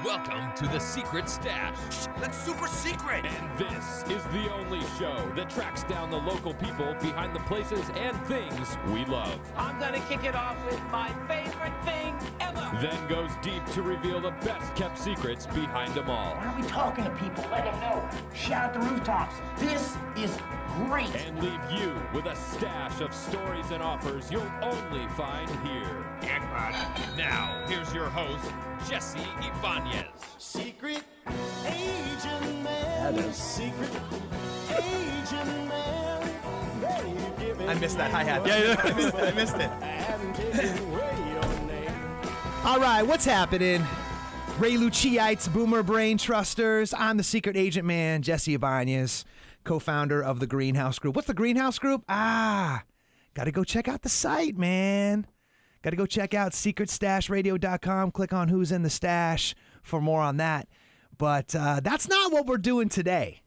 Welcome to the Secret Stash. That's super secret. And this is the only show that tracks down the local people behind the places and things we love. I'm gonna kick it off with my favorite thing ever. Then goes deep to reveal the best kept secrets behind them all. Why are we talking to people? Let them know. Shout the rooftops. This is great. And leave you with a stash of stories and offers you'll only find here. Now, here's your host, Jesse Ibanez. Secret agent man, secret agent man. I missed that hi-hat. Yeah, I missed it. All right, what's happening? Ray Luciites, Boomer Brain Trusters. I'm the secret agent man, Jesse Ibanez, co-founder of the Greenhouse Group. What's the Greenhouse Group? Got to go check out the site, man. Got to go check out secretstashradio.com. Click on Who's in the Stash for more on that. But that's not what we're doing today,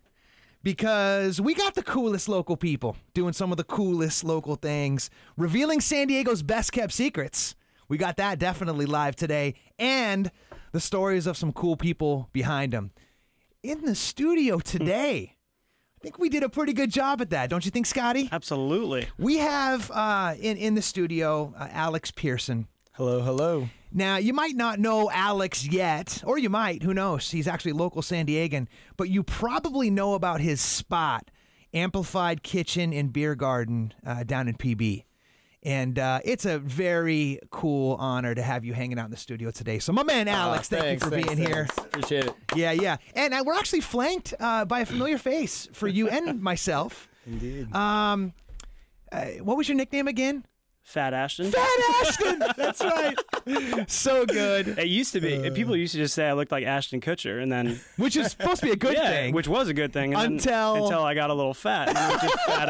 because we got the coolest local people doing some of the coolest local things, revealing San Diego's best kept secrets. We got that definitely live today, and the stories of some cool people behind them. In the studio today, I think we did a pretty good job at that. Don't you think, Scotty? Absolutely. We have in the studio Alex Pierson. Hello, hello. Now, you might not know Alex yet, or you might, who knows? He's actually local San Diegan, but you probably know about his spot, Amplified Kitchen and Beer Garden down in PB. And it's a very cool honor to have you hanging out in the studio today. So, my man Alex, thank you for being here. Appreciate it. Yeah. And we're actually flanked by a familiar face for you and myself. Indeed. What was your nickname again? Fat Ashton. Fat Ashton! That's right. So good. It used to be. People used to just say I looked like Ashton Kutcher, and then which is supposed to be a good thing. Which was a good thing until I got a little fat. And it was just Fat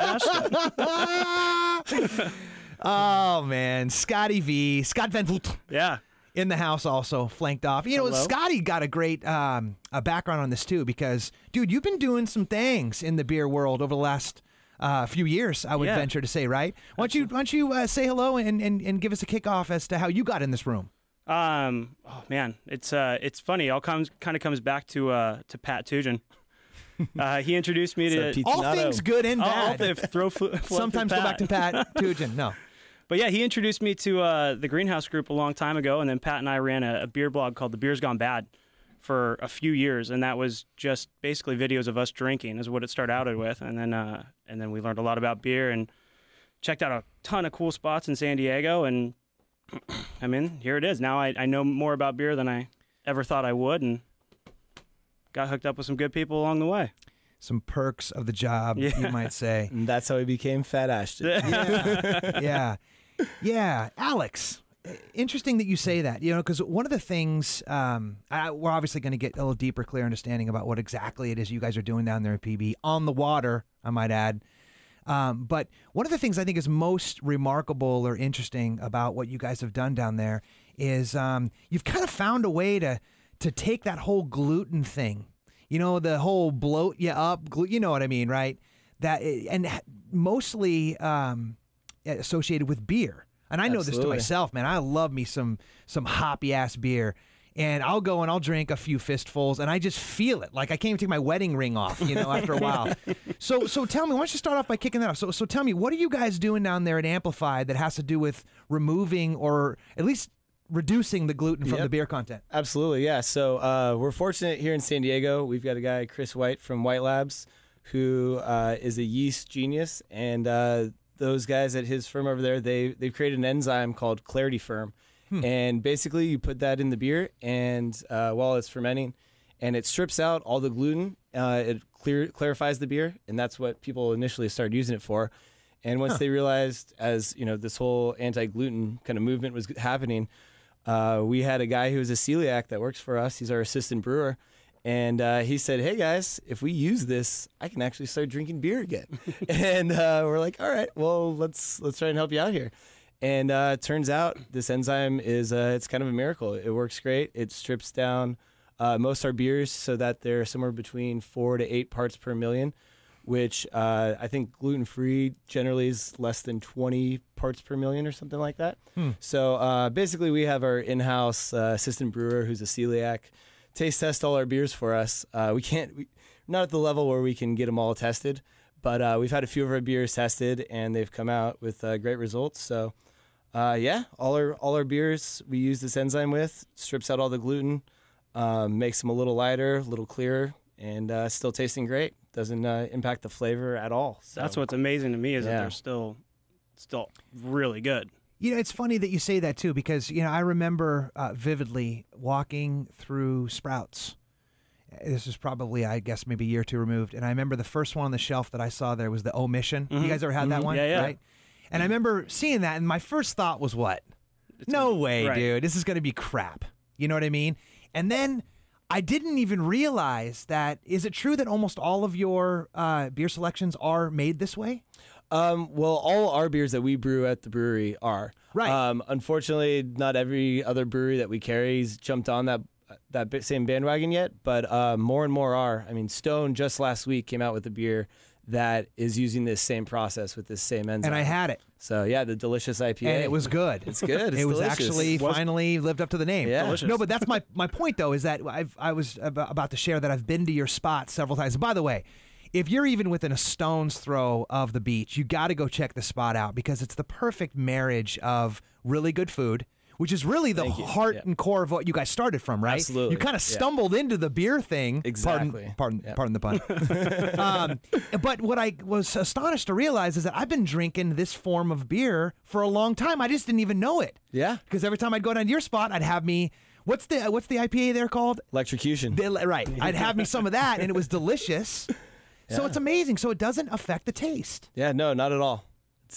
Ashton. Oh man, Scott Van Vugt. Yeah. In the house also, flanked off. You know, Hello? Scotty got a great a background on this too, because, dude, you've been doing some things in the beer world over the last few years, I would venture to say, right? Why don't you say hello and give us a kickoff as to how you got in this room? Oh man, it's funny. It all kind of comes back to Pat Tujen. He introduced me to all things good and bad. Sometimes go back to Pat Tujen. No. But yeah, he introduced me to the Greenhouse Group a long time ago, and then Pat and I ran a beer blog called The Beer's Gone Bad for a few years, and that was just basically videos of us drinking is what it started out with, and then we learned a lot about beer and checked out a ton of cool spots in San Diego, and I mean, here it is. Now I know more about beer than I ever thought I would, and got hooked up with some good people along the way. Some perks of the job, you might say. And that's how he became Fat Ashton. Yeah. Alex, interesting that you say that, because one of the things, we're obviously going to get a little deeper, clear understanding about what exactly it is you guys are doing down there at PB, on the water, I might add. But one of the things I think is most remarkable or interesting about what you guys have done down there is you've kind of found a way to take that whole gluten thing, the whole bloat you up, you know what I mean, right? And mostly associated with beer. And I know this to myself, man. I love me some hoppy ass beer. And I'll go and I'll drink a few fistfuls, and I just feel it. Like I can't even take my wedding ring off, after a while. So tell me, why don't you start off by kicking that off? So tell me, what are you guys doing down there at Amplified that has to do with removing or at least reducing the gluten from the beer content? Absolutely, yeah. So we're fortunate here in San Diego. We've got a guy, Chris White from White Labs, who is a yeast genius, and those guys at his firm over there, they've created an enzyme called Clarity Firm. And basically you put that in the beer and while it's fermenting, and it strips out all the gluten. It clarifies the beer, and that's what people initially started using it for. And once they realized, as this whole anti-gluten kind of movement was happening, we had a guy who was a celiac that works for us. He's our assistant brewer. And he said, hey, guys, if we use this, I can actually start drinking beer again. And we're like, all right, well, let's try and help you out here. And it turns out this enzyme is it's kind of a miracle. It works great. It strips down most of our beers so that they're somewhere between 4 to 8 parts per million, which I think gluten-free generally is less than 20 parts per million or something like that. So basically we have our in-house assistant brewer who's a celiac taste test all our beers for us. We're not at the level where we can get them all tested, but we've had a few of our beers tested and they've come out with great results. So yeah, all our beers we use this enzyme with, strips out all the gluten, makes them a little lighter, a little clearer, and still tasting great. Doesn't impact the flavor at all. So. That's what's amazing to me is that they're still really good. You know, it's funny that you say that too, because I remember vividly walking through Sprouts. This is probably, I guess, maybe a year or two removed, and I remember the first one on the shelf that I saw there was the Omission. You guys ever had that one? Yeah. Right? And I remember seeing that, and my first thought was, "What? No way, dude! This is going to be crap." You know what I mean? And then I didn't even realize that. Is it true that almost all of your beer selections are made this way? Well, all our beers that we brew at the brewery are. Right. Unfortunately, not every other brewery that we carry's jumped on that same bandwagon yet, but more and more are. I mean, Stone just last week came out with a beer that is using this same process with this same enzyme. And I had it. So yeah, the delicious IPA. And it was good. It's good. It's it was delicious. actually finally lived up to the name. Yeah. Delicious. No, but that's my point, though, is that I was about to share that I've been to your spot several times. And by the way, if you're even within a stone's throw of the beach, you got to go check the spot out because it's the perfect marriage of really good food, which is really the heart and core of what you guys started from, right? Absolutely. You kind of stumbled into the beer thing. Exactly. Pardon the pun. But what I was astonished to realize is that I've been drinking this form of beer for a long time. I just didn't even know it. Yeah. Because every time I'd go down to your spot, I'd have me. What's the IPA there called? Electrocution. Right. I'd have me some of that, and it was delicious. So it's amazing. So it doesn't affect the taste. Yeah. No, not at all.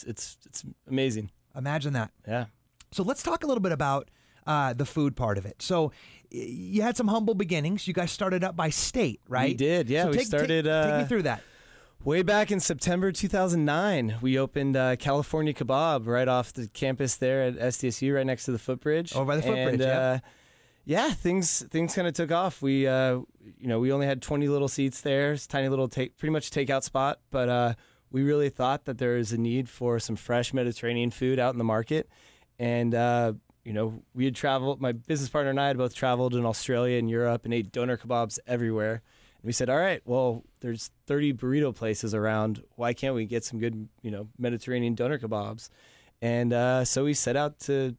It's amazing. Imagine that. Yeah. So let's talk a little bit about the food part of it. So you had some humble beginnings. You guys started up by state, right? We did, yeah. So We started... Take me through that. Way back in September 2009, we opened California Kebab right off the campus there at SDSU, right next to the footbridge. Over by the footbridge, yeah. Yeah, things kind of took off. We, we only had 20 little seats there. It's a tiny little, pretty much takeout spot, but we really thought that there was a need for some fresh Mediterranean food out in the market. And, we had traveled, my business partner and I had both traveled in Australia and Europe and ate doner kebabs everywhere. And we said, all right, well, there's 30 burrito places around. Why can't we get some good, Mediterranean doner kebabs? And so we set out to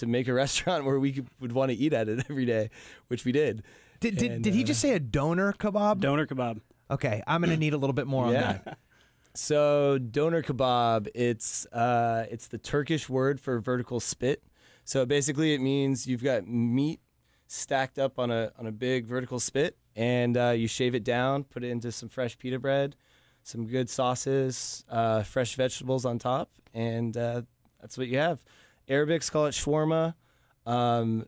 make a restaurant where we would want to eat at it every day, which we did. Did he just say a doner kebab? Doner kebab. Okay, I'm going to need a little bit more on that. So doner kebab, it's the Turkish word for vertical spit. So basically it means you've got meat stacked up on a big vertical spit, and you shave it down, put it into some fresh pita bread, some good sauces, fresh vegetables on top, and that's what you have. Arabics call it shawarma. In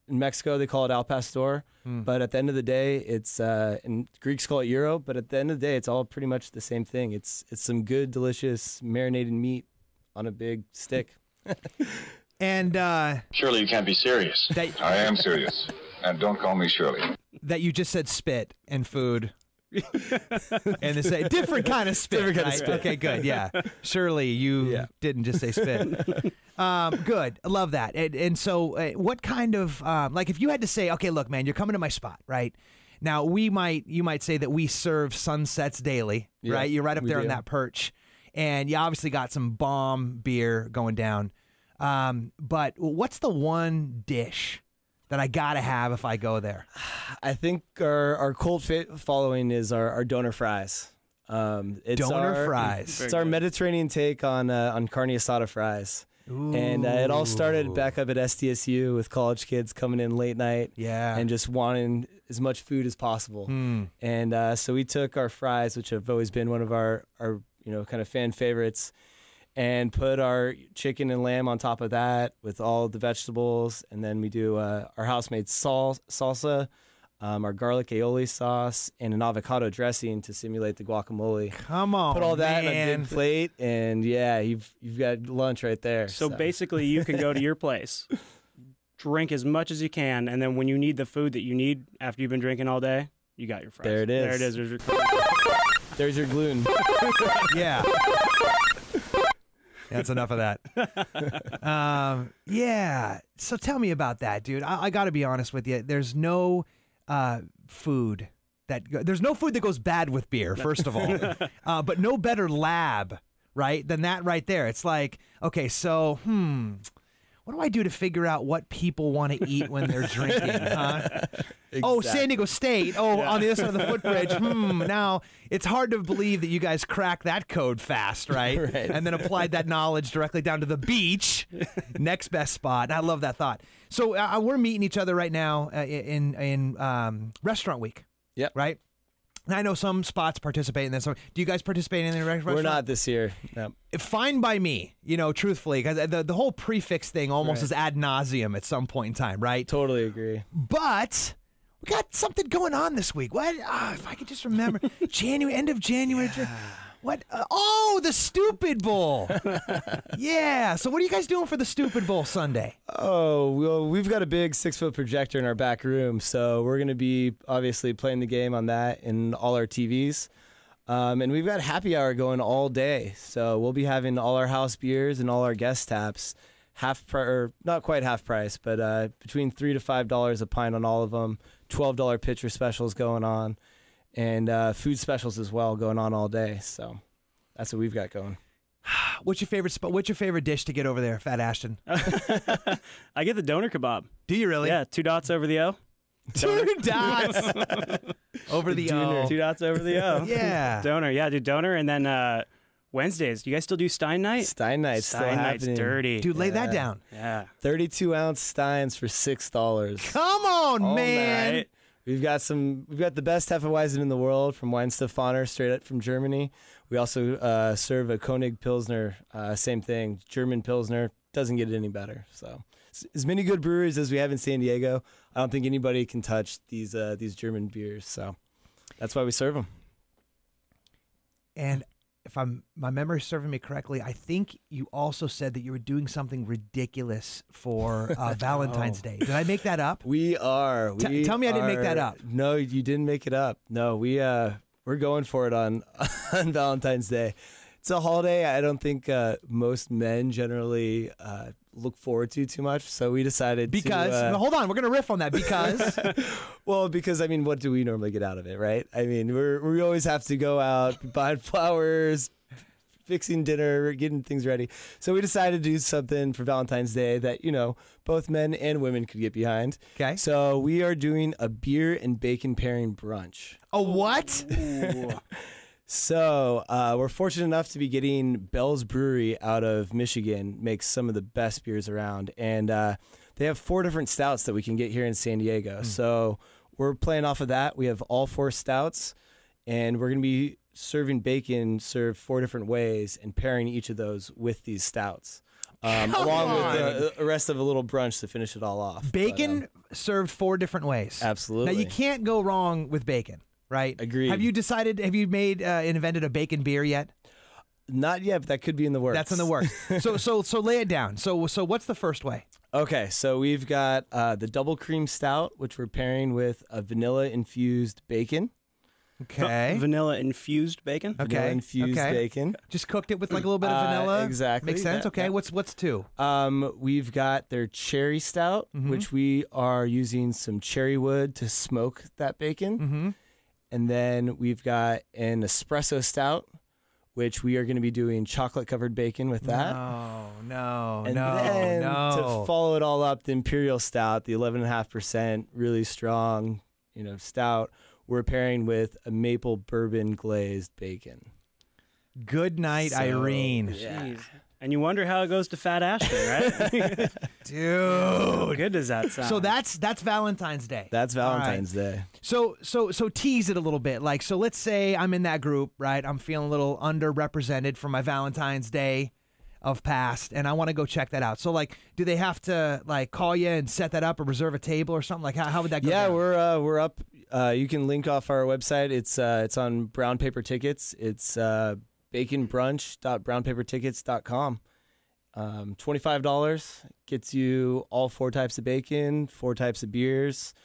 Mexico, they call it al pastor. But at the end of the day, it's and Greeks call it gyro. But at the end of the day, it's all pretty much the same thing. It's some good, delicious marinated meat on a big stick. And Surely you can't be serious. I am serious. And don't call me Shirley. That you just said spit and food. And they say different kind of spit. Different kind of spit. Okay, good. Yeah. Surely you didn't just say spit. Good. I love that. And so what kind of, like if you had to say, okay, look, man, you're coming to my spot, right? Now, you might say that we serve sunsets daily, right? You're right up there on that perch. And you obviously got some bomb beer going down. But what's the one dish that I gotta have if I go there? I think our cult following is our doner fries. It's doner fries. It's our Mediterranean take on Carne Asada fries. Ooh. And it all started back up at SDSU with college kids coming in late night and just wanting as much food as possible. And so we took our fries, which have always been one of our kind of fan favorites, and put our chicken and lamb on top of that with all the vegetables. And then we do our house-made salsa, our garlic aioli sauce, and an avocado dressing to simulate the guacamole. Come on, put all that man. in a big plate, and you've got lunch right there. So basically, you can go to your place, drink as much as you can, and then when you need the food that you need after you've been drinking all day, you got your fries. There it is. There it is. There's your There's your gluten. Yeah. That's enough of that. Yeah. So tell me about that, dude. I got to be honest with you. There's no food that goes bad with beer, first of all. But no better lab, right, than that right there. It's like, okay, so, what do I do to figure out what people want to eat when they're drinking? Exactly. Oh, San Diego State. Oh, yeah. On the other side of the footbridge. Now, it's hard to believe that you guys cracked that code fast, right? Right. And then applied that knowledge directly down to the beach. Next best spot. I love that thought. So we're meeting each other right now in Restaurant Week. Yep. Right? And I know some spots participate in this. So do you guys participate in the restaurant? We're not this year. No. Fine by me, truthfully, because the whole prefix thing almost is ad nauseum at some point in time, right? Totally agree. But we got something going on this week. What? If I could just remember. End of January. Yeah. What? The Stupid Bowl. Yeah. So what are you guys doing for the Stupid Bowl Sunday? Oh, well, we've got a big 6-foot projector in our back room, so we're going to be obviously playing the game on that in all our TVs. And we've got happy hour going all day, so we'll be having all our house beers and all our guest taps not quite half price, but between $3 to $5 a pint on all of them. $12 pitcher specials going on. And food specials as well going on all day. So that's what we've got going. What's your favorite spot? What's your favorite dish to get over there, Fat Ashton? I get the doner kebab. Do you really? Yeah, 2 dots over the O. 2 dots over the O. 2 dots over the O. Yeah. Doner. Yeah, do doner. And then Wednesdays. Do you guys still do Stein Night? Stein Night's still Night's happening. dirty. Dude, lay that down. Yeah. 32-ounce Steins for $6. Come on, all man. Night. We've got the best Hefeweizen in the world from Weinstefaner, straight up from Germany. We also serve a Koenig Pilsner, same thing, German Pilsner. Doesn't get any better. So as many good breweries as we have in San Diego, I don't think anybody can touch these German beers. So that's why we serve them. And if my memory is serving me correctly, I think you also said that you were doing something ridiculous for Valentine's Day. Did I make that up? We are. Tell me I didn't make that up. No, you didn't make it up. No, we're going for it on Valentine's Day. It's a holiday I don't think most men generally look forward to too much. So we decided hold on, we're gonna riff on that because because I mean, what do we normally get out of it, right? I mean, we always have to go out, buying flowers, fixing dinner, getting things ready. So we decided to do something for Valentine's Day that both men and women could get behind. Okay. So we are doing a beer and bacon pairing brunch. A what? So we're fortunate enough to be getting Bell's Brewery out of Michigan, makes some of the best beers around. And they have 4 different stouts that we can get here in San Diego. So we're playing off of that. We have all 4 stouts, and we're going to be serving bacon served 4 different ways and pairing each of those with these stouts. Along with the rest of a little brunch to finish it all off. Bacon served 4 different ways. Absolutely. Now, you can't go wrong with bacon. Right. Agreed. Have you made and invented a bacon beer yet? Not yet, but that could be in the works. That's in the works. So lay it down. So what's the first way? Okay, so we've got the double cream stout, which we're pairing with a vanilla infused bacon. Okay. Vanilla infused bacon. Okay. Vanilla infused bacon. Just cooked it with like a little bit of vanilla. Exactly. Makes sense. Okay. What's 2? We've got their cherry stout, which we are using some cherry wood to smoke that bacon. Mm-hmm. And then we've got an espresso stout, which we are going to be doing chocolate-covered bacon with that. No. And then to follow it all up, the Imperial Stout, the 11.5%, really strong, stout, we're pairing with a maple bourbon glazed bacon. Good night, Irene. Yeah. Jeez. And you wonder how it goes to Fat Ashton, right? Dude. How good does that sound? So that's Valentine's Day. That's Valentine's Day. So tease it a little bit. Like, so let's say I'm in that group, right? I'm feeling a little underrepresented for my Valentine's Day of past, and I want to go check that out. So, like, do they have to like call you and set that up or reserve a table or something? Like, how would that go? Yeah, down? we're up. You can link off our website. It's on brown paper tickets. It's baconbrunch.brownpapertickets.com. $25 gets you all 4 types of bacon, 4 types of beers,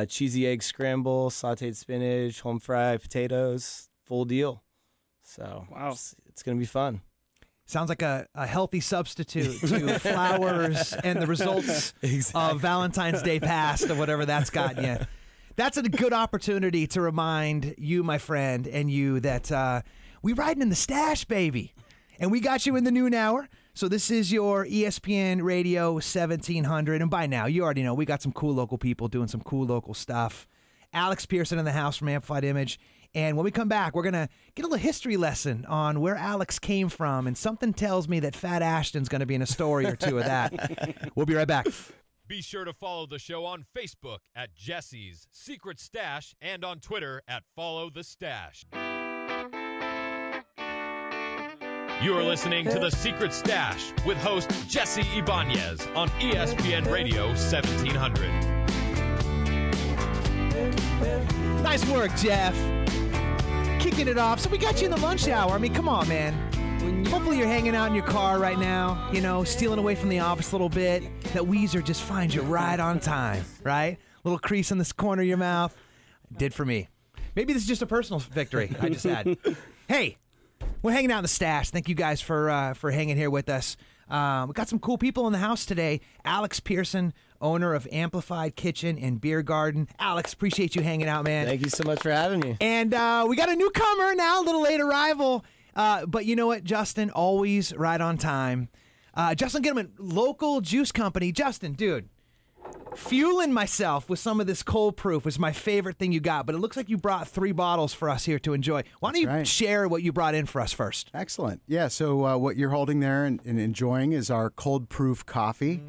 cheesy egg scramble, sauteed spinach, home fried potatoes, full deal. So Wow. it's going to be fun. Sounds like a healthy substitute to flowers and the results of Valentine's Day past or whatever that's gotten you. That's a good opportunity to remind you, my friend, and you that we riding in the stash, baby. And we got you in the noon hour. So this is your ESPN Radio 1700. And by now, you already know we got some cool local people doing some cool local stuff. Alex Pierson in the house from Amplified Image. And when we come back, we're going to get a little history lesson on where Alex came from. And something tells me that Fat Ashton's going to be in a story or two of that. We'll be right back. Be sure to follow the show on Facebook at Jesse's Secret Stash and on Twitter at Follow the Stash. You're listening to The Secret Stash with host Jesse Ibanez on ESPN Radio 1700. Nice work, Jeff. Kicking it off. So we got you in the lunch hour. I mean, come on, man. Hopefully you're hanging out in your car right now, you know, stealing away from the office a little bit. That Weezer just finds you right on time, right? Little crease in this corner of your mouth. Did for me. Maybe this is just a personal victory I just had. Hey, we're hanging out in the stash. Thank you guys for hanging here with us. We got some cool people in the house today. Alex Pierson, owner of Amplified Kitchen and Beer Garden. Alex, appreciate you hanging out, man. Thank you so much for having me. And we got a newcomer now, a little late arrival. But you know what, Justin, always right on time. Justin Gittleman, local juice company. Justin, dude, fueling myself with some of this cold proof was my favorite thing you got, but it looks like you brought 3 bottles for us here to enjoy. Why don't you share what you brought in for us first? Excellent. Yeah, so what you're holding there and enjoying is our cold proof coffee,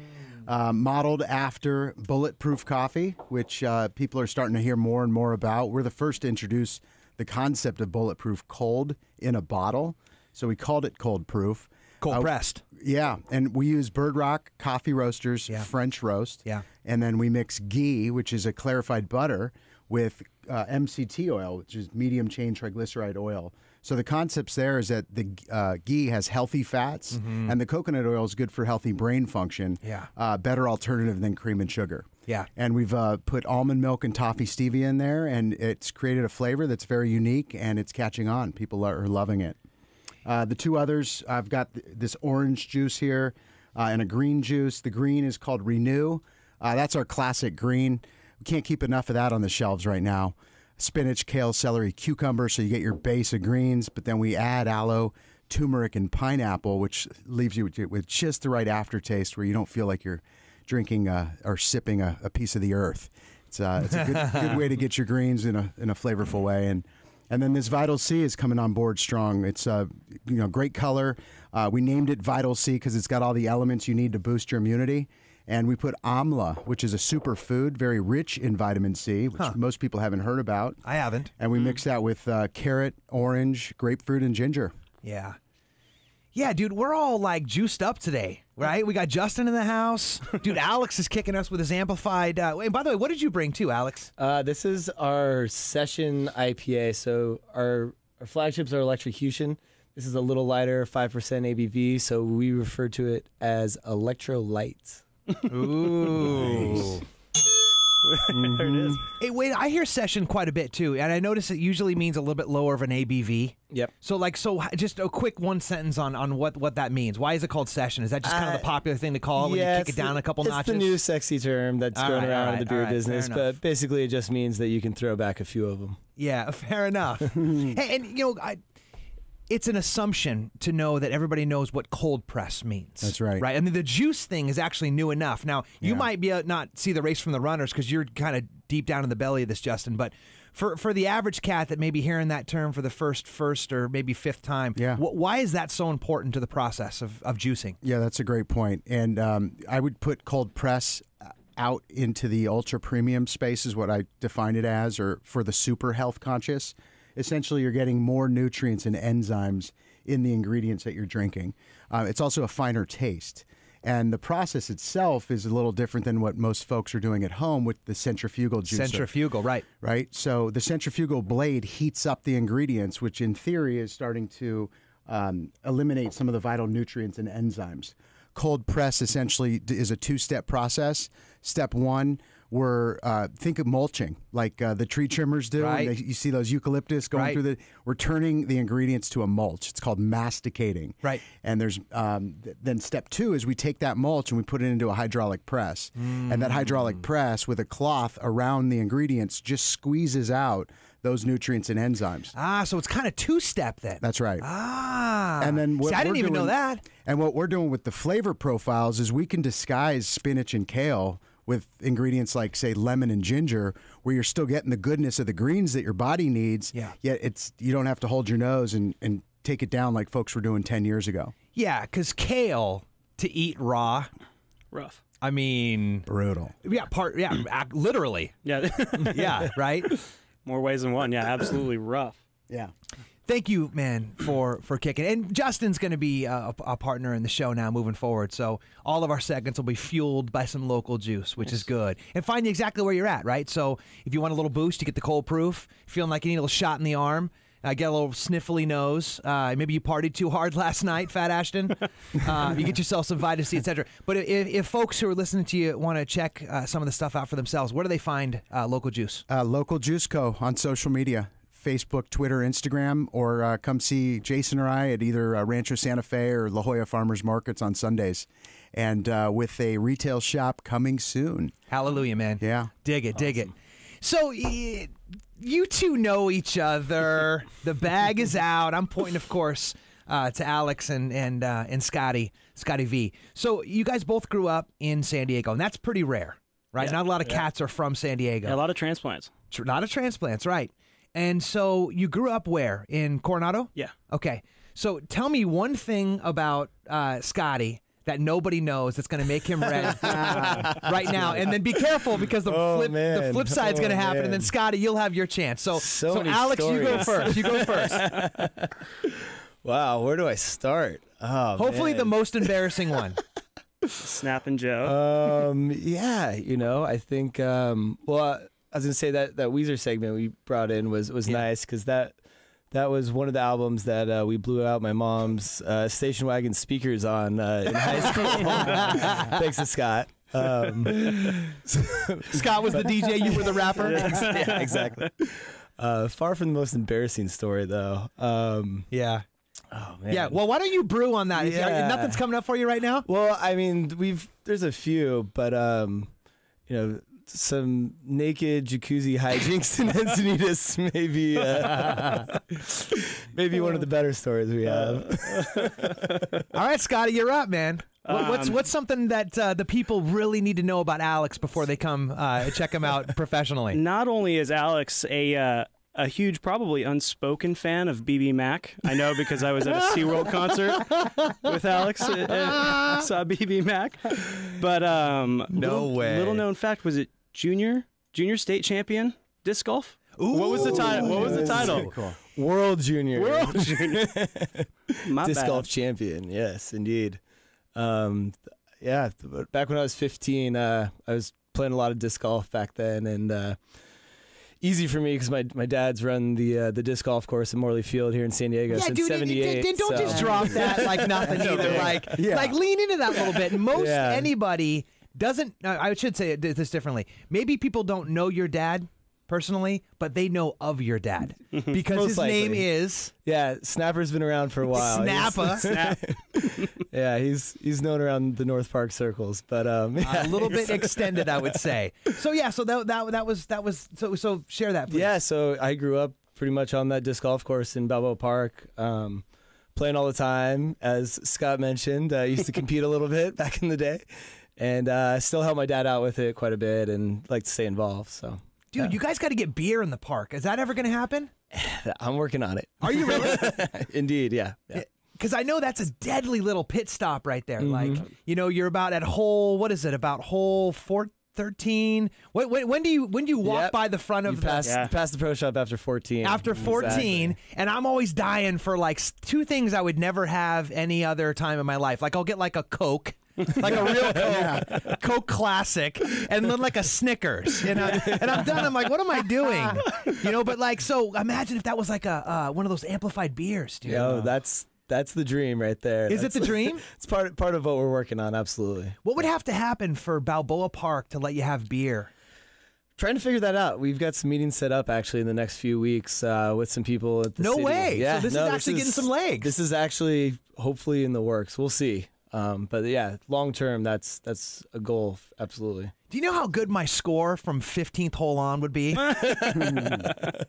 modeled after bulletproof coffee, which people are starting to hear more and more about. We're the first to introduce the concept of bulletproof cold in a bottle, so we called it cold proof. Cold pressed. Yeah, and we use Bird Rock Coffee Roasters French roast. Yeah. And then we mix ghee, which is a clarified butter, with MCT oil, which is medium chain triglyceride oil. So the concepts there is that the ghee has healthy fats, and the coconut oil is good for healthy brain function. Yeah. Better alternative than cream and sugar. Yeah. And we've put almond milk and toffee stevia in there, and it's created a flavor that's very unique, and it's catching on. People are loving it. The 2 others, I've got this orange juice here and a green juice. The green is called Renew. That's our classic green. We can't keep enough of that on the shelves right now. Spinach, kale, celery, cucumber, so you get your base of greens, but then we add aloe, turmeric, and pineapple, which leaves you with just the right aftertaste where you don't feel like you're drinking or sipping a piece of the earth. It's a good way to get your greens in a flavorful way. And then this Vital C is coming on board strong. It's great color. We named it Vital C because it's got all the elements you need to boost your immunity. And we put amla, which is a superfood, very rich in vitamin C, which most people haven't heard about. I haven't. And we mix that with carrot, orange, grapefruit, and ginger. Yeah. Yeah, dude, we're all like juiced up today, right? We got Justin in the house. Dude, Alex is kicking us with his amplified. And by the way, what did you bring too, Alex? This is our session IPA. So our flagships are Electrocution. This is a little lighter, 5% ABV. So we refer to it as Electrolyte. Ooh. Nice. There it is. Hey, wait, I hear session quite a bit too, and I notice it usually means a little bit lower of an ABV. Yep. So just a quick one sentence on what that means. Why is it called session? Is that just kind of the popular thing to call it when you kick it down a couple notches? It's the new sexy term that's going around in the beer business, but basically it just means that you can throw back a few of them. Yeah, fair enough. Hey, and it's an assumption to know that everybody knows what cold press means. That's right. Right? And the juice thing is actually new enough. Now, you might be not see the race from the runners because you're kind of deep down in the belly of this, Justin, but for the average cat that may be hearing that term for the first or maybe 5th time, why is that so important to the process of juicing? Yeah, that's a great point. And I would put cold press out into the ultra premium space is what I define it as, or for the super health conscious. Essentially, you're getting more nutrients and enzymes in the ingredients that you're drinking. It's also a finer taste. And the process itself is a little different than what most folks are doing at home with the centrifugal juicer. Centrifugal, right. Right? So the centrifugal blade heats up the ingredients, which in theory is starting to eliminate some of the vital nutrients and enzymes. Cold press essentially is a 2-step process. Step 1, we're think of mulching like the tree trimmers do. Right. And you see those eucalyptus going through the. We're turning the ingredients to a mulch. It's called masticating. Right. And there's then step 2 is we take that mulch and we put it into a hydraulic press, and that hydraulic press with a cloth around the ingredients just squeezes out those nutrients and enzymes. So it's kind of 2-step then. That's right. And then I didn't even know that. And what we're doing with the flavor profiles is we can disguise spinach and kale with ingredients like, say, lemon and ginger, where you're still getting the goodness of the greens that your body needs. Yeah. Yet you don't have to hold your nose and take it down like folks were doing 10 years ago. Yeah, because kale to eat raw, Rough. I mean, brutal. Yeah, literally. Yeah. Yeah, right? More ways than one. Yeah, absolutely rough. Yeah. Thank you, man, for kicking. And Justin's going to be a partner in the show now moving forward. So all of our segments will be fueled by some local juice, which is good. And find you exactly where you're at, right? So if you want a little boost, you get the cold proof. Feeling like you need a little shot in the arm. Get a little sniffly nose. Maybe you partied too hard last night, Fat Ashton. You get yourself some vitamin C, etc. But if folks who are listening to you want to check some of the stuff out for themselves, where do they find Local Juice? Local Juice Co. on social media. Facebook, Twitter, Instagram, or come see Jason or I at either Rancho Santa Fe or La Jolla Farmers Markets on Sundays. And with a retail shop coming soon. Hallelujah, man. Yeah. Dig it, dig it. So you two know each other. The bag is out. I'm pointing, of course, to Alex and Scotty V. So you guys both grew up in San Diego, and that's pretty rare, right? Yeah. Not a lot of cats are from San Diego. Yeah, a lot of transplants. A lot of transplants, right. And so you grew up where? In Coronado? Yeah. Okay. So tell me one thing about Scotty that nobody knows that's going to make him red right now. And then be careful because the flip side's going to happen. And then, Scotty, you'll have your chance. So Alex, stories. you go first. You go first. Wow, where do I start? Oh, Hopefully man. the most embarrassing one. Snapping Joe. Yeah, I think, I was going to say that Weezer segment we brought in was nice because that was one of the albums that we blew out my mom's station wagon speakers on in high school. Thanks to Scott. Scott was the DJ, you were the rapper? Yeah, exactly. Far from the most embarrassing story, though. Yeah. Oh, man. Yeah, well, why don't you brew on that? Yeah. Nothing's coming up for you right now? Well, I mean, there's a few, but, some naked jacuzzi hijinks in Encinitas, maybe one of the better stories we have. All right, Scotty, you're up, man. What's something that the people really need to know about Alex before they come check him out professionally? Not only is Alex a huge, probably unspoken fan of BB Mac. I know because I was at a SeaWorld concert with Alex. Saw BB Mac. But no way. Little known fact, was it junior state champion disc golf? Ooh, what was the title? What was the title? Cool. World Junior. My disc bad. golf champion. Yes, indeed. Yeah, back when I was 15, I was playing a lot of disc golf back then, and easy for me because my dad's run the disc golf course in Morley Field here in San Diego since '78. Don't just drop that like nothing either. Like lean into that a little bit. Most anybody doesn't. I should say this differently. Maybe people don't know your dad personally, but they know of your dad because his name is Snapper's been around for a while. Snapper. Yeah, he's known around the North Park circles, but a little bit extended, I would say. So that was so share that, please. Yeah, so I grew up pretty much on that disc golf course in Balboa Park, playing all the time. As Scott mentioned, I used to compete a little bit back in the day, and still help my dad out with it quite a bit, and like to stay involved. So. Dude, you guys got to get beer in the park. Is that ever going to happen? I'm working on it. Are you really? Indeed, yeah. Because I know that's a deadly little pit stop right there. Like, you're about at hole, what is it, about hole 13? When do you walk by the front of pass the pro shop after 14. After 14, exactly. And I'm always dying for like two things I would never have any other time in my life. Like I'll get like a Coke. Like a real Coke, Coke Classic, and then like a Snickers, and I'm done. I'm like, what am I doing? But like, so imagine if that was like one of those amplified beers, dude. Yo, that's the dream right there. Is it the dream? It's part of what we're working on. Absolutely. What would have to happen for Balboa Park to let you have beer? Trying to figure that out. We've got some meetings set up actually in the next few weeks with some people at the No city. way. Yeah, So this is actually getting some legs. This is actually hopefully in the works. We'll see. But yeah, long term, that's a goal. Absolutely. Do you know how good my score from 15th hole on would be? It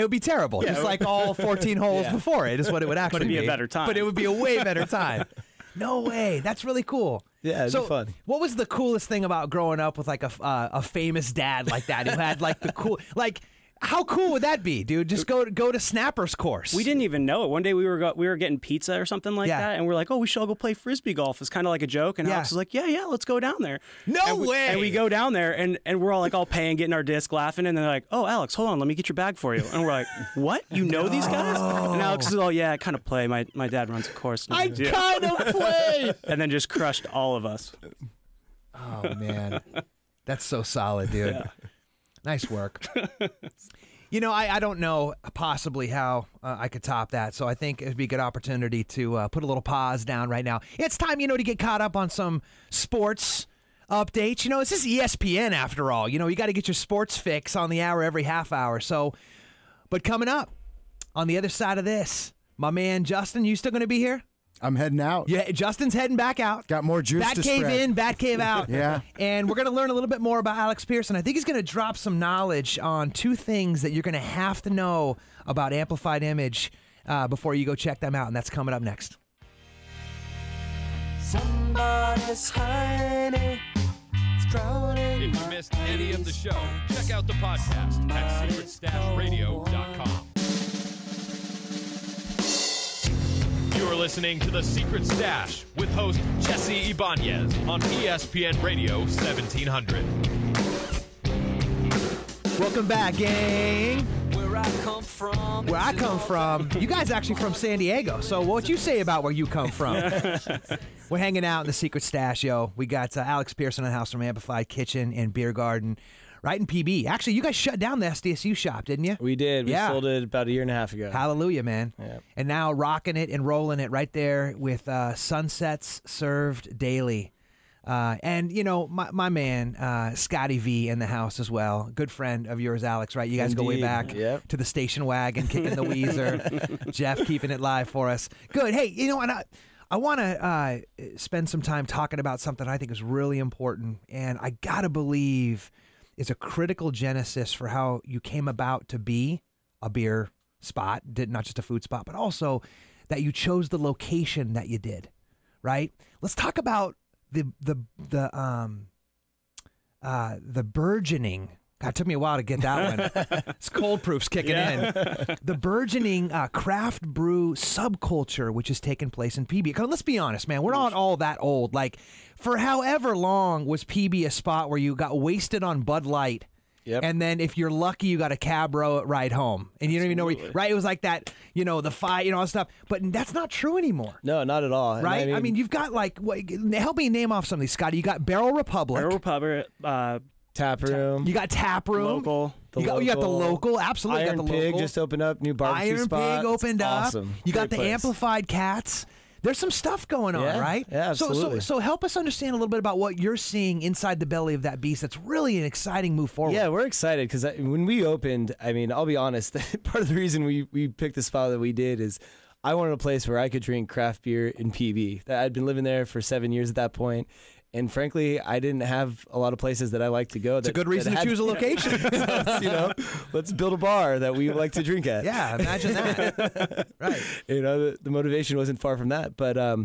would be terrible, just like all 14 holes before it is what it would actually be. But it'd be a better time. But it would be a way better time. No way. That's really cool. Yeah, it'd be fun. What was the coolest thing about growing up with like a famous dad like that who had like the cool like? How cool would that be, dude? Just go to Snapper's course. We didn't even know it. One day we were getting pizza or something like that, and we're like, oh, we should all go play Frisbee golf. It's kind of like a joke. And Alex was like, yeah, let's go down there. No way. And we go down there, and we're all like all paying, getting our disc, laughing. And they're like, oh, Alex, hold on. Let me get your bag for you. And we're like, what? You know these guys? And Alex is all, yeah, I kind of play. My dad runs a course. I kind of play. And then just crushed all of us. Oh, man. That's so solid, dude. Yeah. Nice work. You know, I don't know possibly how I could top that, so I think it'd be a good opportunity to put a little pause down right now. It's time, to get caught up on some sports updates. This is ESPN after all. You got to get your sports fix on the hour every half hour. So, but coming up on the other side of this, my man Justin, you still going to be here? I'm heading out. Yeah, Justin's heading back out. Got more juice to Batcave spread. in, Batcave out. Yeah. And we're going to learn a little bit more about Alex Pierson. I think he's going to drop some knowledge on two things that you're going to have to know about Amplified Image before you go check them out, and that's coming up next. Somebody's hiding. If you missed any of the show, check out the podcast at secretstashradio.com. You're listening to The Secret Stash with host Jesse Ibanez on ESPN Radio 1700. Welcome back, gang. Where I come from. You guys actually from San Diego, so what you say about where you come from? We're hanging out in the Secret Stash, yo. We got Alex Pierson in the house from Amplified Kitchen and Beer Garden, right in PB. Actually, you guys shut down the SDSU shop, didn't you? We did. We sold it about a year and a half ago. Hallelujah, man. Yeah. And now rocking it and rolling it right there with sunsets served daily. And, my man, Scotty V in the house as well. Good friend of yours, Alex, right? You guys go way back to the station wagon, kicking the Weezer. Jeff keeping it live for us. Good. Hey, and I want to spend some time talking about something I think is really important, and I got to believe is a critical genesis for how you came about to be a beer spot, not just a food spot, but also that you chose the location that you did, right? Let's talk about the burgeoning. God, it took me a while to get that one. It's cold proof's kicking in. The burgeoning craft brew subculture, which has taken place in PB. Because let's be honest, man, we're not all that old. Like, for however long was PB a spot where you got wasted on Bud Light, and then if you're lucky, you got a cab ride home, and you don't even know where right? It was like that, the fight, all that stuff. But that's not true anymore. No, not at all. Right? I mean, you've got help me name off some of these, Scotty. You got Barrel Republic. Tap room. You got Tap Room. Local. You got the local. Absolutely. Iron got the Pig local. just opened up. New barbecue Iron spot. Pig opened up. Awesome. You got Great the place. Amplified Cats. There's some stuff going on, right? Yeah, absolutely. So help us understand a little bit about what you're seeing inside the belly of that beast. That's really an exciting move forward. Yeah, we're excited because when we opened, I'll be honest, part of the reason we picked the spot that we did is I wanted a place where I could drink craft beer in PB. I'd been living there for 7 years at that point. And frankly, I didn't have a lot of places that I like to go. It's a good reason to choose a location. Let's build a bar that we like to drink at. Yeah, imagine that. Right. The motivation wasn't far from that. But, I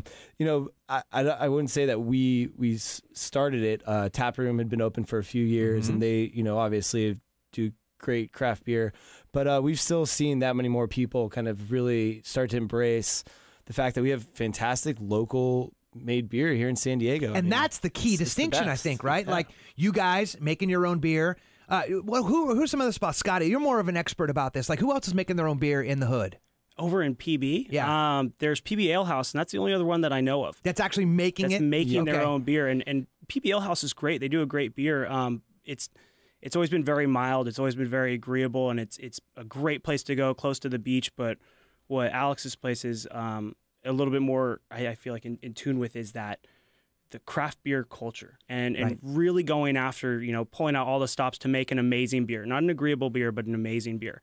wouldn't say that we started it. Tap Room had been open for a few years, and they, obviously do great craft beer. But we've still seen that many more people kind of really start to embrace the fact that we have fantastic local made beer here in San Diego. And that's the key distinction, I think, right? Yeah. Like you guys making your own beer. Who's some other spots? Scotty, you're more of an expert about this. Like, who else is making their own beer in the hood? Over in PB? Yeah. There's PB Ale House, and that's the only other one that I know of. That's actually making their own beer. And PB Ale House is great. They do a great beer. It's always been very mild. It's always been very agreeable, and it's a great place to go, close to the beach. But what Alex's place is a little bit more, I feel like, in tune with is that the craft beer culture and really going after, pulling out all the stops to make an amazing beer, not an agreeable beer, but an amazing beer.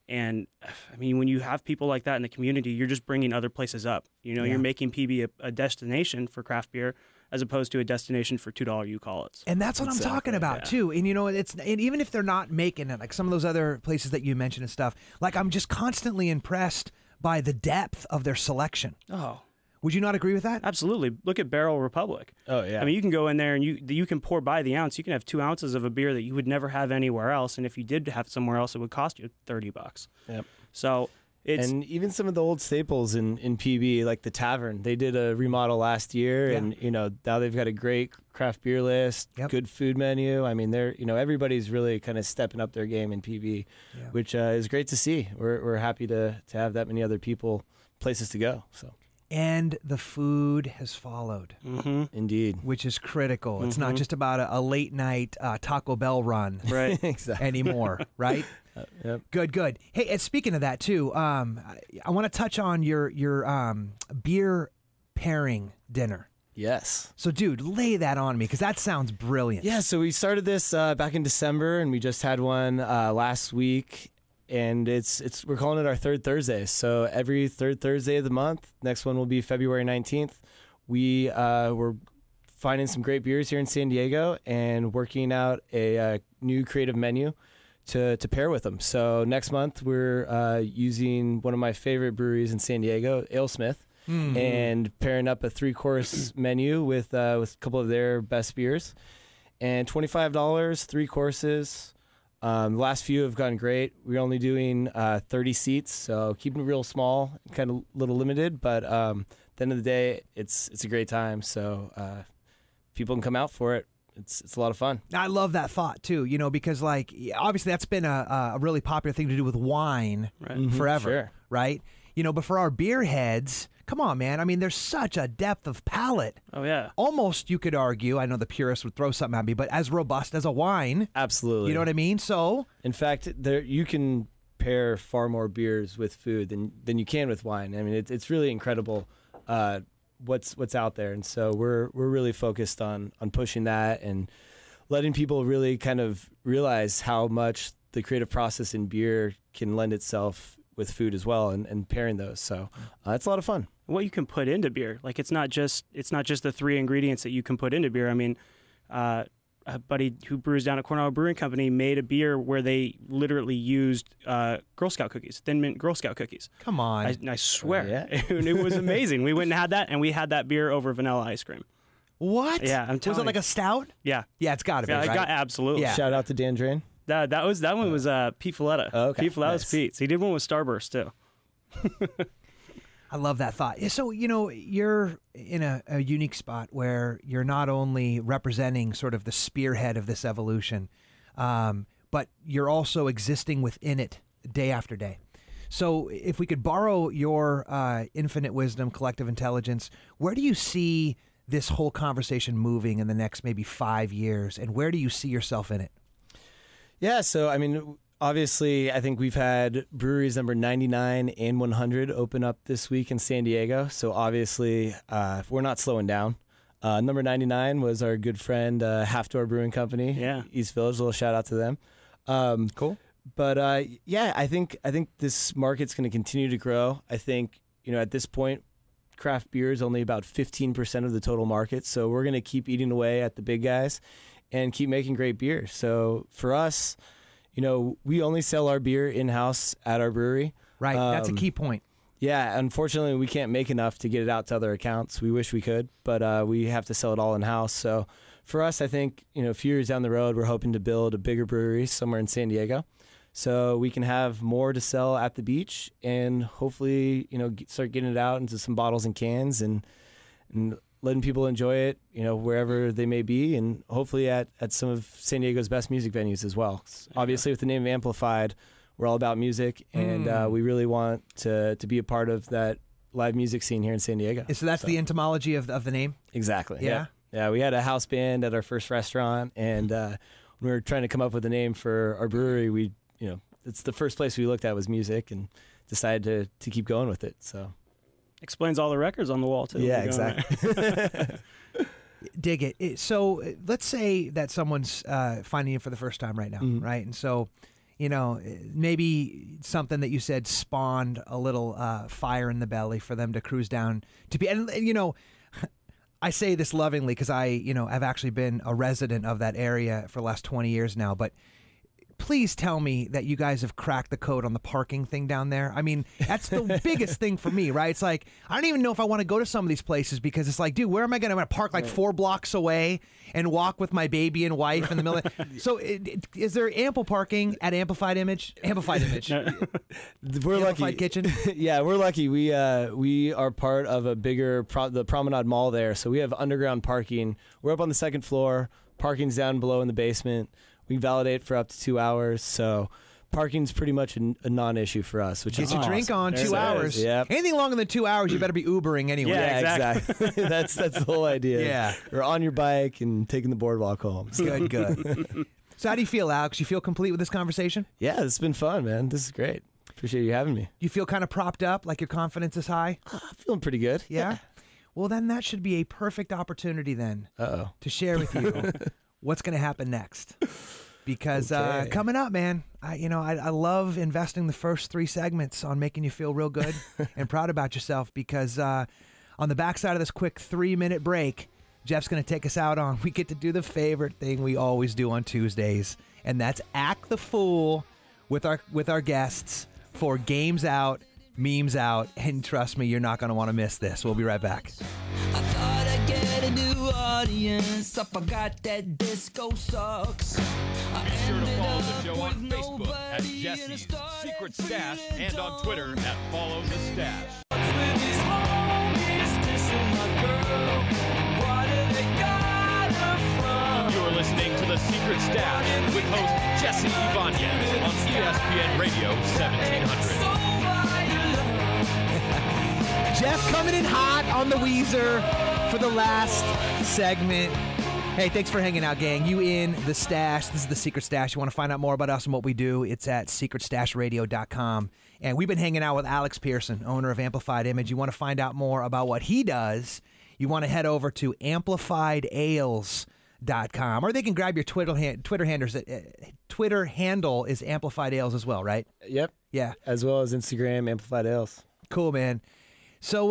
And I mean, when you have people like that in the community, you're just bringing other places up. You're making PB a destination for craft beer as opposed to a destination for $2 you call it. And that's what I'm talking about too. And and even if they're not making it, like some of those other places that you mentioned and stuff, like I'm just constantly impressed by the depth of their selection. Oh. Would you not agree with that? Absolutely. Look at Barrel Republic. Oh, yeah. I mean, you can go in there and you can pour by the ounce. You can have 2 ounces of a beer that you would never have anywhere else. And if you did have somewhere else, it would cost you $30. Yep. So and even some of the old staples in PB, like the Tavern, they did a remodel last year, and now they've got a great craft beer list, good food menu. I mean, they're everybody's really kind of stepping up their game in PB, which is great to see. We're happy to have that many other places to go. So. And the food has followed. Mm-hmm. Indeed. Which is critical. Mm-hmm. It's not just about a late night Taco Bell run exactly. anymore, right? Yep. Good. Hey, and speaking of that too, I want to touch on your beer pairing dinner. Yes. So, dude, lay that on me because that sounds brilliant. Yeah, so we started this back in December, and we just had one last week. And we're calling it our third Thursday. So every third Thursday of the month, next one will be February 19th. We're finding some great beers here in San Diego and working out a new creative menu to pair with them. So next month, we're using one of my favorite breweries in San Diego, AleSmith, and pairing up a 3-course menu with a couple of their best beers. And $25, 3 courses. The last few have gone great. We're only doing 30 seats, so keeping it real small, kind of a little limited. But at the end of the day, it's a great time. So people can come out for it. It's a lot of fun. I love that thought too. Because obviously that's been a really popular thing to do with wine forever, right? But for our beer heads, come on, man. I mean, there's such a depth of palate. Oh, yeah. Almost, you could argue, I know the purists would throw something at me, but as robust as a wine. Absolutely. You know what I mean? So, in fact, you can pair far more beers with food than you can with wine. I mean, it's really incredible what's out there. And so we're really focused on pushing that and letting people really kind of realize how much the creative process in beer can lend itself with food as well, and pairing those. So it's a lot of fun. What you can put into beer, like it's not just the 3 ingredients that you can put into beer. I mean, a buddy who brews down at Cornell Brewing Company made a beer where they literally used Girl Scout cookies, Thin Mint Girl Scout cookies. Come on. I swear. It was amazing. We went and had that, and we had that beer over vanilla ice cream. What? Yeah, I'm telling you. Was it like a stout? Yeah. Yeah, it's got to be, right? Absolutely. Yeah. Shout out to Dan Drain. That one was Pete Filletta. Oh, okay. Pete Filletta was Pete's. He did one with Starburst too. I love that thought. So, you're in a unique spot where you're not only representing sort of the spearhead of this evolution, but you're also existing within it day after day. So if we could borrow your infinite wisdom, collective intelligence, where do you see this whole conversation moving in the next maybe 5 years, and where do you see yourself in it? Yeah, so I mean, obviously, I think we've had breweries number 99 and 100 open up this week in San Diego. So obviously, we're not slowing down. Number 99 was our good friend, Half Door Brewing Company, East Village. A little shout out to them. Cool. But I think this market's going to continue to grow. I think at this point, craft beer is only about 15% of the total market. So we're going to keep eating away at the big guys and keep making great beer. So for us, we only sell our beer in-house at our brewery. Right, that's a key point. Yeah, unfortunately, we can't make enough to get it out to other accounts. We wish we could, but we have to sell it all in-house. So for us, I think, a few years down the road, we're hoping to build a bigger brewery somewhere in San Diego so we can have more to sell at the beach and hopefully, start getting it out into some bottles and cans and letting people enjoy it, wherever they may be, and hopefully at some of San Diego's best music venues as well. Obviously, with the name Amplified, we're all about music, and we really want to be a part of that live music scene here in San Diego. So that's the etymology of the name? Exactly. Yeah? Yeah, we had a house band at our first restaurant, and when we were trying to come up with a name for our brewery, it's the first place we looked at was music, and decided to keep going with it, so... Explains all the records on the wall, too. Yeah, exactly. Dig it. So let's say that someone's finding you for the first time right now, right? And so, maybe something that you said spawned a little fire in the belly for them to cruise down to be. And I say this lovingly because I've actually been a resident of that area for the last 20 years now, but please tell me that you guys have cracked the code on the parking thing down there. I mean, that's the biggest thing for me, right? It's like, I don't even know if I want to go to some of these places because it's like, dude, where am I going to park like 4 blocks away and walk with my baby and wife in the middle? So is there ample parking at Amplified Image? Amplified Image. We're Amplified lucky. Kitchen? Yeah, we're lucky. We are part of a bigger, the Promenade Mall there. So we have underground parking. We're up on the 2nd floor. Parking's down below in the basement. We validate for up to 2 hours, so parking's pretty much a non-issue for us. Which Get is your drink on 2 hours. Yep. Anything longer than 2 hours, you better be Ubering anyway. Yeah, exactly. that's the whole idea. Yeah. Or on your bike and taking the boardwalk home. Good. So how do you feel, Alex? You feel complete with this conversation? Yeah, it's been fun, man. This is great. Appreciate you having me. You feel kind of propped up, like your confidence is high? I'm feeling pretty good. Yeah? Well, then that should be a perfect opportunity then to share with you what's going to happen next. Because coming up, man, I love investing the first 3 segments on making you feel real good and proud about yourself because on the backside of this quick 3-minute break, Jeff's going to take us out on, we get to do the favorite thing we always do on Tuesdays, and that's act the fool with our guests for Games Out, Memes Out, and trust me, you're not going to want to miss this. We'll be right back. I thought I'd get a new audience. I forgot that disco sucks. Be sure to follow the show on Facebook at Jesse's Secret Stash and on Twitter at Follow the Stash. You're listening to the Secret Stash with host Jesse Ibanez on ESPN Radio 1700. Jeff coming in hot on the Weezer for the last segment. Hey, thanks for hanging out, gang. You in the stash. This is the Secret Stash. You want to find out more about us and what we do, it's at secretstashradio.com. And we've been hanging out with Alex Pierson, owner of Amplified Image. You want to find out more about what he does, you want to head over to amplifiedales.com. Or they can grab your Twitter handles. Twitter handle is Amplified Ales as well, right? Yep. Yeah. As well as Instagram, Amplified Ales. Cool, man. So,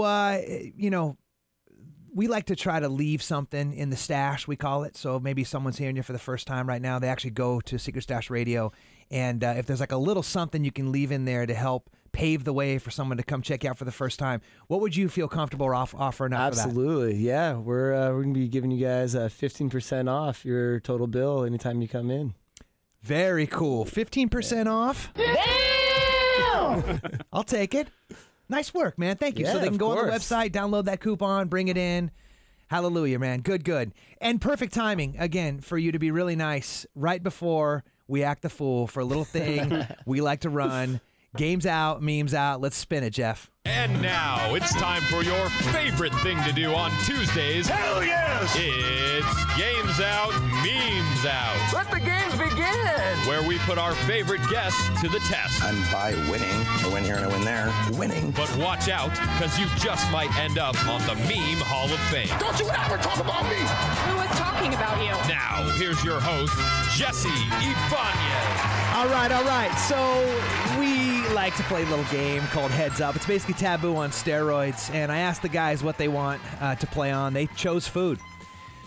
we like to try to leave something in the stash, we call it. So maybe someone's hearing you for the first time right now. They actually go to Secret Stash Radio. And if there's like a little something you can leave in there to help pave the way for someone to come check you out for the first time, what would you feel comfortable offering up for that? Absolutely. Yeah. We're going to be giving you guys 15% off your total bill anytime you come in. Very cool. 15% off? Damn! I'll take it. Nice work, man. Thank you. Yeah, So they can go on the course. website, download that coupon, bring it in. Hallelujah, man. Good. And perfect timing, again, for you to be really nice right before we act the fool for a little thing we like to run. Games out, memes out. Let's spin it, Jeff. And now it's time for your favorite thing to do on Tuesdays. Hell yes! It's Games Out, Memes Out, Let the games begin! where we put our favorite guests to the test. And by winning, I win here and I win there, winning. But watch out, because you just might end up on the Meme Hall of Fame. Don't you ever talk about me! Who was talking about you? Now, here's your host, Jesse Ibanez. All right. So we like to play a little game called Heads Up. It's basically taboo on steroids. And I asked the guys what they want to play on. They chose food.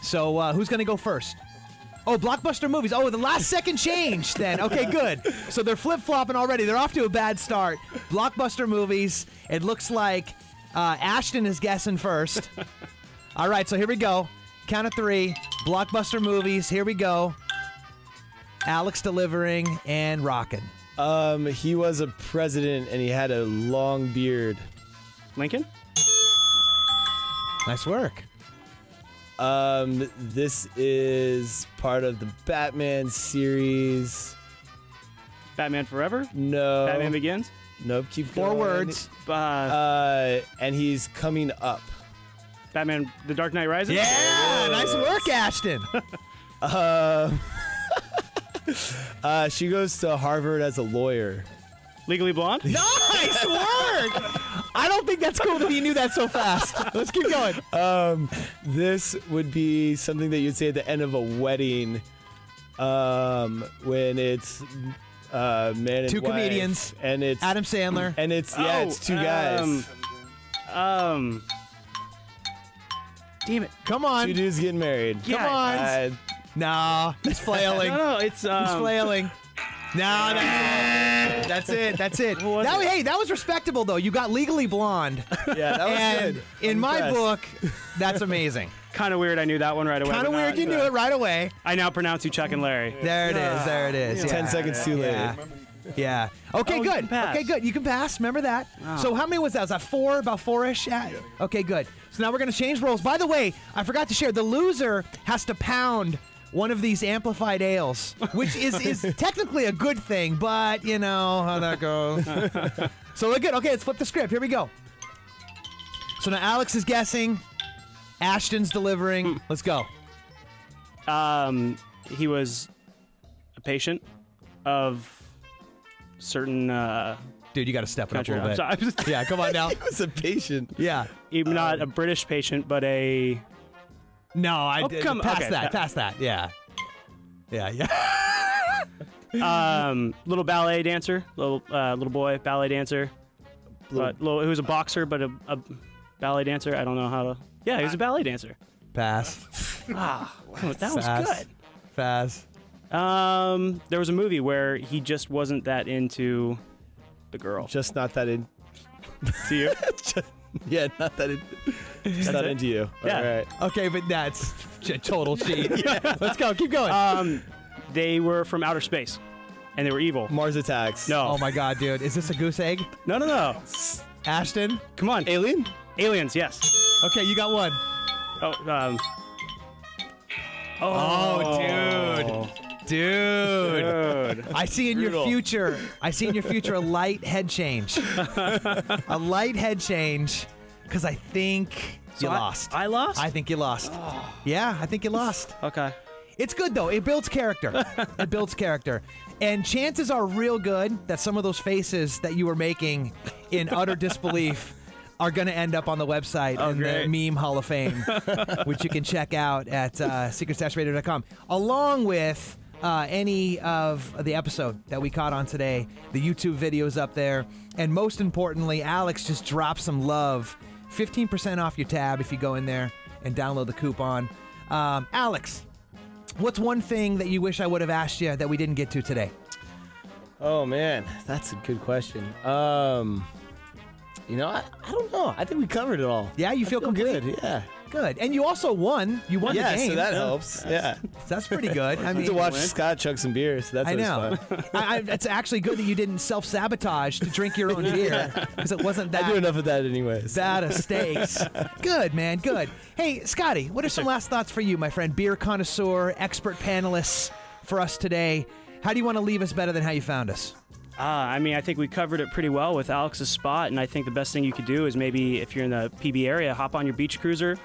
So who's going to go first? Oh, Blockbuster Movies. Oh, the last second change then. Okay, good. So they're flip-flopping already. They're off to a bad start. Blockbuster Movies. It looks like Ashton is guessing first. All right, so here we go. Count of 3. Blockbuster Movies. Here we go. Alex delivering and rocking. He was a president and he had a long beard. Lincoln? Nice work. This is part of the Batman series. Batman Forever? No. Batman Begins? Nope. Keep 4 going. words. And he's coming up. Batman The Dark Knight Rises? Yeah, nice work, Ashton. She goes to Harvard as a lawyer. Legally Blonde? Nice work. I don't think that's cool that you knew that so fast. Let's keep going. This would be something that you'd say at the end of a wedding, when it's man and two wife, comedians, and it's Adam Sandler, and it's it's two guys. Damn it! Come on, two dudes getting married. Yeah, come on. No, he's flailing. No, it's he's flailing. No, that's it. That's it. Hey, that was respectable though. You got Legally Blonde. Yeah, that was and good. In my book, that's amazing. Kind of weird. I knew that one right away. Kind of weird. You knew it right away. I now pronounce you Chuck and Larry. There it is. There it is. 10 seconds too late. Yeah. Okay, good. Okay, good. You can pass. Remember that. Oh. So how many was that? Was that 4? About 4-ish? Yeah. Okay, good. So now we're going to change roles. By the way, I forgot to share. The loser has to pound one of these amplified ales, which is technically a good thing, but you know how that goes. So we're good. Okay, let's flip the script. Here we go. So now Alex is guessing. Ashton's delivering. Let's go. He was a patient of certain Dude, you got to step it up a country. little I'm bit. sorry. Yeah, come on now. He was a patient. Yeah. Even not a British patient, but a No, I did. Past okay. that. Past that. Yeah. Yeah. little ballet dancer, little boy ballet dancer. But he was a boxer, but a ballet dancer. I don't know how to. Yeah, he was a ballet dancer. Pass. That was good. Pass. There was a movie where he just wasn't that into the girl. Just not that in. To you? Yeah, not that in. Just not into you. Yeah. All right. Okay, but that's a total cheat. Yeah. Let's go. Keep going. They were from outer space, and they were evil. Mars Attacks. No. Oh my God, dude. Is this a goose egg? No. Ashton? Come on. Alien? Aliens, yes. Okay, you got one. Dude. I see in your future a light head change. A light head change, because I think you lost. I lost? I think you lost. Yeah, I think you lost. Okay. It's good, though. It builds character. It builds character. And chances are real good that some of those faces that you were making in utter disbelief are going to end up on the website in the Meme Hall of Fame, which you can check out at secretstashradio.com, along with any of the episode that we caught on today, the YouTube videos up there, and most importantly, Alex just dropped some love. 15% off your tab if you go in there and download the coupon. Alex, what's one thing that you wish I would have asked you that we didn't get to today? Oh, man. That's a good question. You know, I don't know. I think we covered it all. Yeah, you feel complete? Good, yeah. Good. And you also won. You won the game. Yeah, so that helps. Yeah. That's pretty good. I mean, to watch Scott chug some beer, so that's always know. fun. It's actually good that you didn't self-sabotage to drink your own beer, because it wasn't that. I do enough of that anyways. That of stakes. Good, man. Good. Hey, Scotty, what are some last thoughts for you, my friend? Beer connoisseur, expert panelists for us today. How do you want to leave us better than how you found us? I mean, I think we covered it pretty well with Alex's spot, and I think the best thing you could do is maybe if you're in the PB area, hop on your beach cruiser,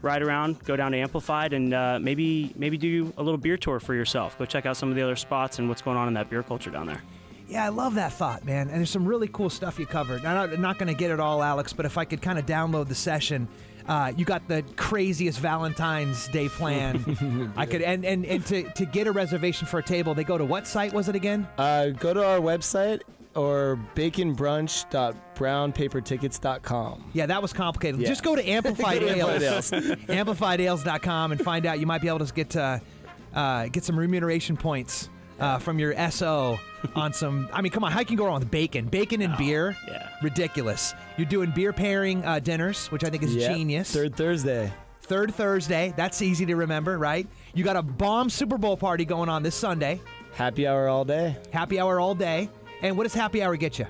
ride around, go down to Amplified, and maybe do a little beer tour for yourself. Go check out some of the other spots and what's going on in that beer culture down there. Yeah, I love that thought, man. And there's some really cool stuff you covered. I'm not going to get it all, Alex, but if I could kind of download the session, you got the craziest Valentine's Day plan. I could and to get a reservation for a table, they go to what site was it again? Go to our website or baconbrunch.brownpapertickets.com. Yeah, that was complicated. Yeah. Just go to Amplified Ales, amplifiedales.com, and find out. You might be able to get some remuneration points from your SO on some. I mean, come on, how can you go wrong with bacon and beer? Yeah, ridiculous. You're doing beer pairing dinners, which I think is genius. Third Thursday. That's easy to remember, right? You got a bomb Super Bowl party going on this Sunday. Happy hour all day. And what does happy hour get you?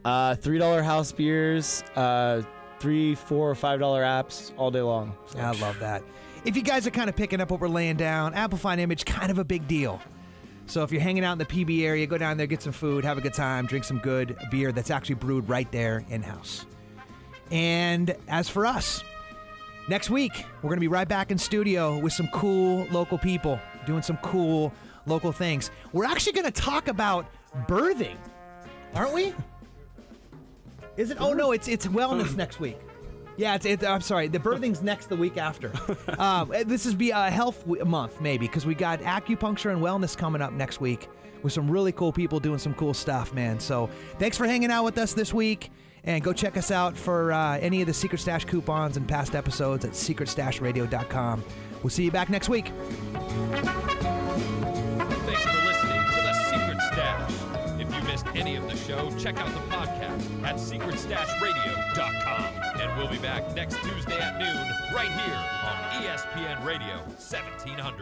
$3 house beers, $3, $4, or $5 apps all day long. So. I love that. If you guys are kind of picking up what we're laying down, Amplifying Image, kind of a big deal. So if you're hanging out in the PB area, go down there, get some food, have a good time, drink some good beer that's actually brewed right there in-house. And as for us, next week, we're going to be right back in studio with some cool local people doing some cool local things. We're actually going to talk about birthing, aren't we? Is it? Oh no, it's wellness next week. Yeah, I'm sorry. The birthing's the week after. This is be a health month maybe because we got acupuncture and wellness coming up next week with some really cool people doing some cool stuff, man. So thanks for hanging out with us this week, and go check us out for any of the Secret Stash coupons and past episodes at secretstashradio.com. We'll see you back next week. Thanks for listening to The Secret Stash. If you missed any of the show, check out the podcast at secretstashradio.com. And we'll be back next Tuesday at noon right here on ESPN Radio 1700.